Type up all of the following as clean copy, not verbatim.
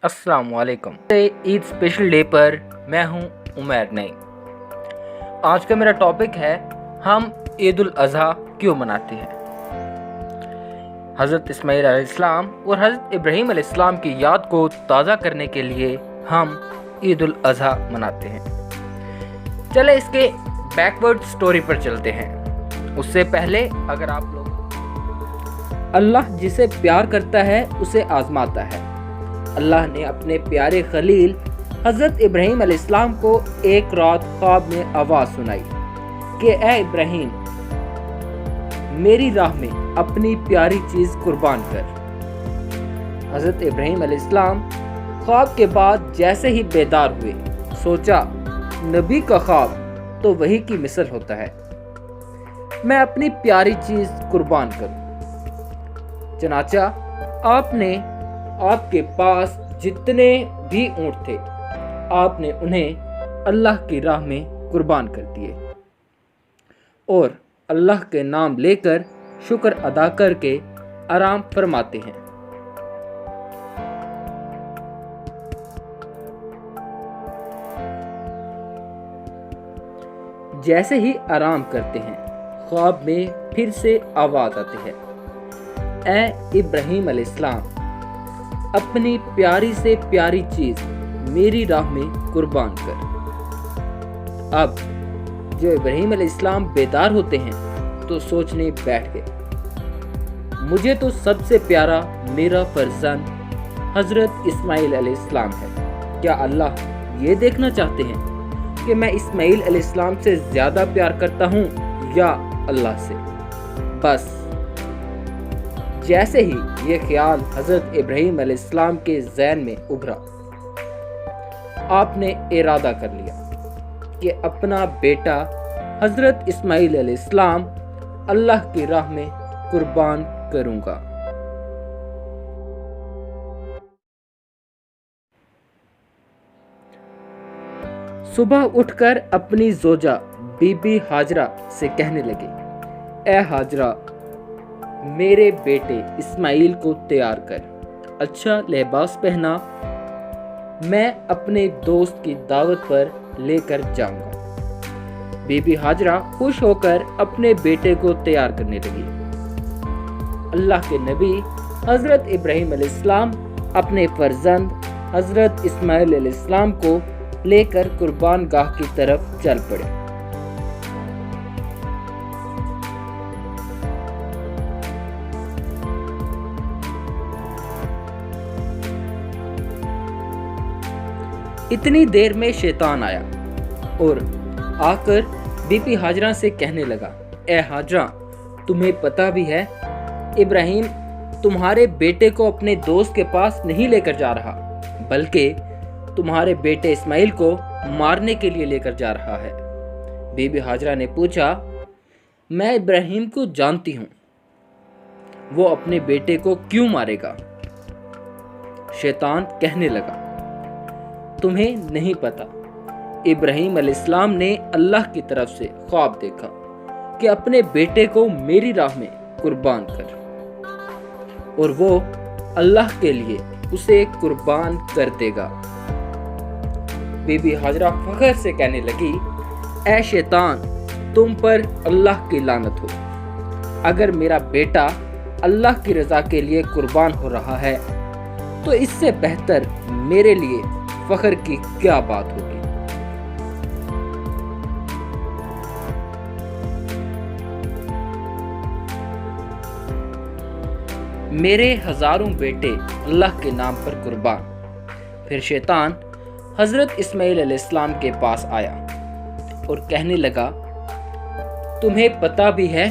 अस्सलाम वालेकुम। Eid special day पर मैं हूं उमैर नईम। आज का मेरा टॉपिक है हम ईद उल अज़हा क्यों मनाते हैं। हज़रत इस्माईल अलैहिस्सलाम और हज़रत इब्राहीम अलैहिस्सलाम की याद को ताज़ा करने के लिए हम ईद उल अज़हा मनाते हैं। चले इसके बैकवर्ड स्टोरी पर चलते हैं। उससे पहले अगर आप लोग, अल्लाह जिसे प्यार करता है उसे आजमाता है। अल्लाह ने अपने प्यारे खलील हज़रत इब्राहीम अलैहिस्सलाम को एक रात ख्वाब में आवाज़ सुनाई कि ए इब्राहीम, मेरी राह में अपनी प्यारी चीज़ कुर्बान कर। हज़रत इब्राहीम अलैहिस्सलाम ख्वाब के बाद जैसे ही बेदार हुए, सोचा नबी का ख्वाब तो वही की मिसल होता है, मैं अपनी प्यारी चीज़ कुर्बान करूं। चनाचा आपके पास जितने भी ऊँट थे, आपने उन्हें अल्लाह की राह में कुर्बान कर दिए और अल्लाह के नाम लेकर शुक्र अदा करके आराम फरमाते हैं। जैसे ही आराम करते हैं, ख्वाब में फिर से आवाज़ आती है, ए इब्राहीम अलैहिस्सलाम, अपनी प्यारी से प्यारी चीज़ मेरी राह में कुर्बान कर। अब जो इब्राहीम अलैहिस्सलाम बेदार होते हैं तो सोचने बैठ गए, मुझे तो सबसे प्यारा मेरा फर्जंद हज़रत इस्माईल अलैहिस्सलाम है। क्या अल्लाह ये देखना चाहते हैं कि मैं इस्माईल अलैहिस्सलाम से ज़्यादा प्यार करता हूँ या अल्लाह से? बस जैसे ही ये ख्याल हज़रत इब्राहीम अलैहिस्सलाम के ज़हन में उभरा, आपने इरादा कर लिया कि अपना बेटा हज़रत इस्माईल अलैहिस्सलाम अल्लाह की राह में कुर्बान करूँगा। सुबह उठकर अपनी जोजा बीबी हाजरा से कहने लगे, ए हाजरा, मेरे बेटे इस्माईल को तैयार कर, अच्छा लिबास पहना, मैं अपने दोस्त की दावत पर लेकर जाऊंगा। बीबी हाजरा खुश होकर अपने बेटे को तैयार करने लगी। अल्लाह के नबी हज़रत इब्राहीम अलैहिस्सलाम अपने फर्जंद हज़रत इस्माईल अलैहिस्सलाम को लेकर कुर्बान गाह की तरफ चल पड़े। इतनी देर में शैतान आया और आकर बीबी हाजरा से कहने लगा, ए हाजरा, तुम्हें पता भी है इब्राहीम तुम्हारे बेटे को अपने दोस्त के पास नहीं लेकर जा रहा, बल्कि तुम्हारे बेटे इस्माईल को मारने के लिए लेकर जा रहा है। बीबी हाजरा ने पूछा, मैं इब्राहीम को जानती हूँ, वो अपने बेटे को क्यों मारेगा? शैतान कहने लगा, तुम्हें नहीं पता, इब्राहीम अलैहिस्सलाम ने अल्लाह की तरफ से ख्वाब देखा कि अपने बेटे को मेरी राह में कुर्बान कर और वो अल्लाह के लिए उसे कुर्बान कर देगा। बीबी हाजरा फख्र से कहने लगी, ऐ शैतान, तुम पर अल्लाह की लानत हो। अगर मेरा बेटा अल्लाह की रज़ा के लिए कुर्बान हो रहा है तो इससे बेहतर मेरे लिए फख्र की क्या बात होगी। मेरे हजारों बेटे अल्लाह के नाम पर कुर्बान। फिर शैतान हज़रत इस्माईल अलैहिस्सलाम के पास आया और कहने लगा, तुम्हें पता भी है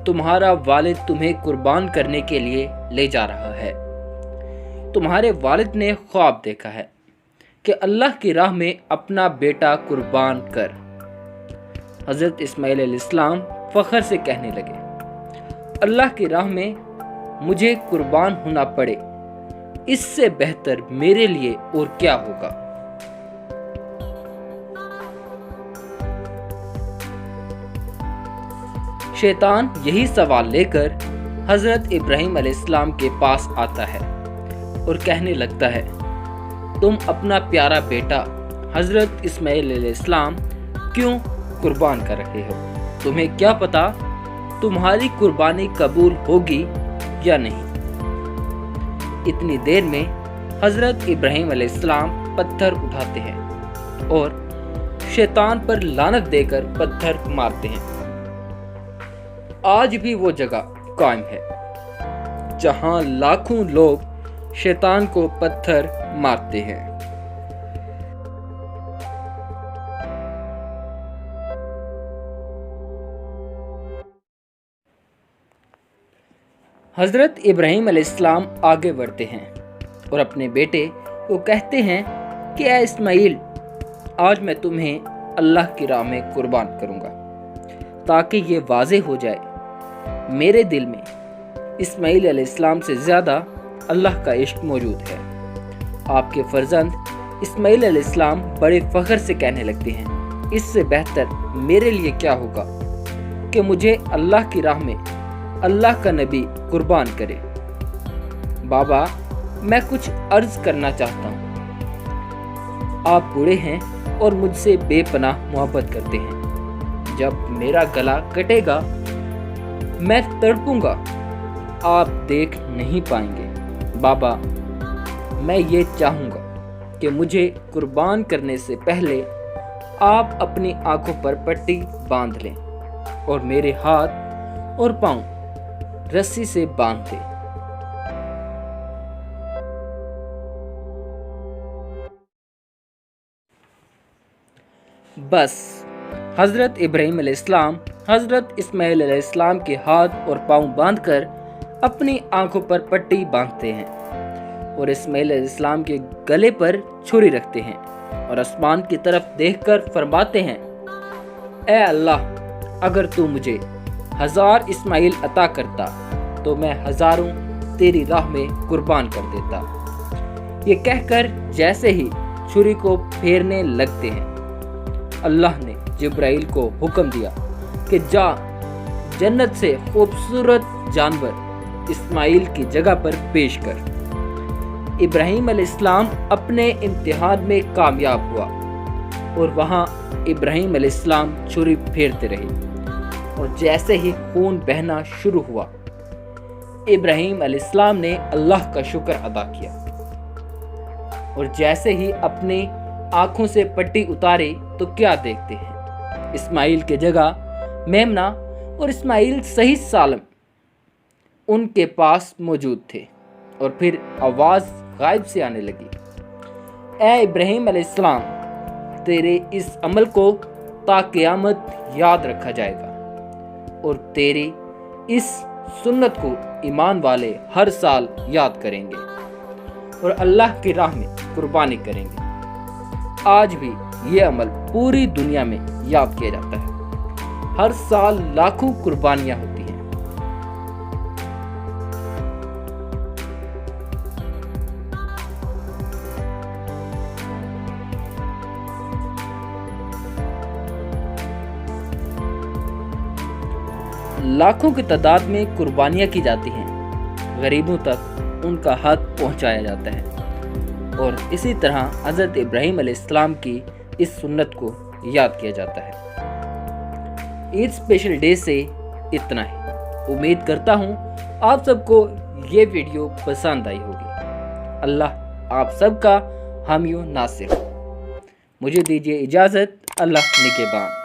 तुम्हारा वालिद तुम्हें कुर्बान करने के लिए ले जा रहा है। तुम्हारे वालिद ने ख्वाब देखा है कि अल्लाह की राह में अपना बेटा कुर्बान कर। हज़रत इस्माईल अलैहिस्सलाम फ़ख्र से कहने लगे, अल्लाह की राह में मुझे कुर्बान होना पड़े, इससे बेहतर मेरे लिए और क्या होगा। शैतान यही सवाल लेकर हज़रत इब्राहीम अलैहिस्सलाम के पास आता है और कहने लगता है, तुम अपना प्यारा बेटा हजरत इस्माइल अलैहिस्सलाम क्यों कुर्बान कर रहे हो? तुम्हें क्या पता तुम्हारी कुर्बानी कबूल होगी या नहीं। इतनी देर में हजरत इब्राहिम अलैहिस्सलाम पत्थर उठाते हैं और शैतान पर लानत देकर पत्थर मारते हैं। आज भी वो जगह कायम है जहां लाखों लोग शैतान को पत्थर मारते हैं। हजरत इब्राहिम अलैहिस्सलाम आगे बढ़ते हैं और अपने बेटे को कहते हैं कि ऐ इस्माइल, आज मैं तुम्हें अल्लाह की राह में कुर्बान करूंगा, ताकि ये वाज़ेह हो जाए मेरे दिल में इस्माइल अलैहिस्सलाम से ज़्यादा अल्लाह का इश्क मौजूद है। आपके फर्जंद इस्माइल अलैहिस्सलाम बड़े फ़ख्र से कहने लगते हैं, इससे बेहतर मेरे लिए क्या होगा कि मुझे अल्लाह की राह में अल्लाह का नबी कुर्बान करे। बाबा, मैं कुछ अर्ज करना चाहता हूँ। आप बूढ़े हैं और मुझसे बेपनाह मोहब्बत करते हैं। जब मेरा गला कटेगा मैं तड़पूंगा, आप देख नहीं पाएंगे। बाबा, मैं ये चाहूँगा कि मुझे कुर्बान करने से पहले आप अपनी आंखों पर पट्टी बांध लें और मेरे हाथ और पांव रस्सी से बांध दें। बस हजरत इब्राहिम अलैहिस्सलाम हजरत इस्माइल अलैहिस्सलाम के हाथ और पांव बांधकर अपनी आंखों पर पट्टी बांधते हैं और इस्माइल अलैहिस्सलाम के गले पर छुरी रखते हैं और आसमान की तरफ देखकर फरमाते हैं, ऐ अल्लाह, अगर तू मुझे 1000 इस्माइल अता करता तो मैं हजारों तेरी राह में कुर्बान कर देता। ये कहकर जैसे ही छुरी को फेरने लगते हैं, अल्लाह ने जिब्राइल को हुक्म दिया कि जा जन्नत से खूबसूरत जानवर इस्माइल की जगह पर पेश कर। इब्राहिम अलैहिस्सलाम अपने इम्तिहान में कामयाब हुआ और वहाँ इब्राहिम अलैहिस्सलाम छुरी फेरते रहे और जैसे ही खून बहना शुरू हुआ, इब्राहिम अलैहिस्सलाम ने अल्लाह का शुक्र अदा किया और जैसे ही अपनी आंखों से पट्टी उतारी तो क्या देखते हैं, इस्माइल के जगह मेमना और इस्माइल सही सालम उनके पास मौजूद थे। और फिर आवाज़ गायब से आने लगी, ऐ इब्राहिम अलैहिस्सलाम, तेरे इस अमल को ता क़यामत याद रखा जाएगा और तेरी इस सुन्नत को ईमान वाले हर साल याद करेंगे और अल्लाह की राह में कुर्बानी करेंगे। आज भी ये अमल पूरी दुनिया में याद किया जाता है। हर साल लाखों कुर्बानियां होती हैं। लाखों की तादाद में कुर्बानियां की जाती हैं। गरीबों तक उनका हक पहुंचाया जाता है और इसी तरह हज़रत इब्राहिम अलैहिस्सलाम की इस सुन्नत को याद किया जाता है। ईद स्पेशल डे से इतना ही। उम्मीद करता हूँ आप सबको ये वीडियो पसंद आई होगी। अल्लाह आप सबका हामी नासिर हो। मुझे दीजिए इजाज़त। अल्लाह निगहबान।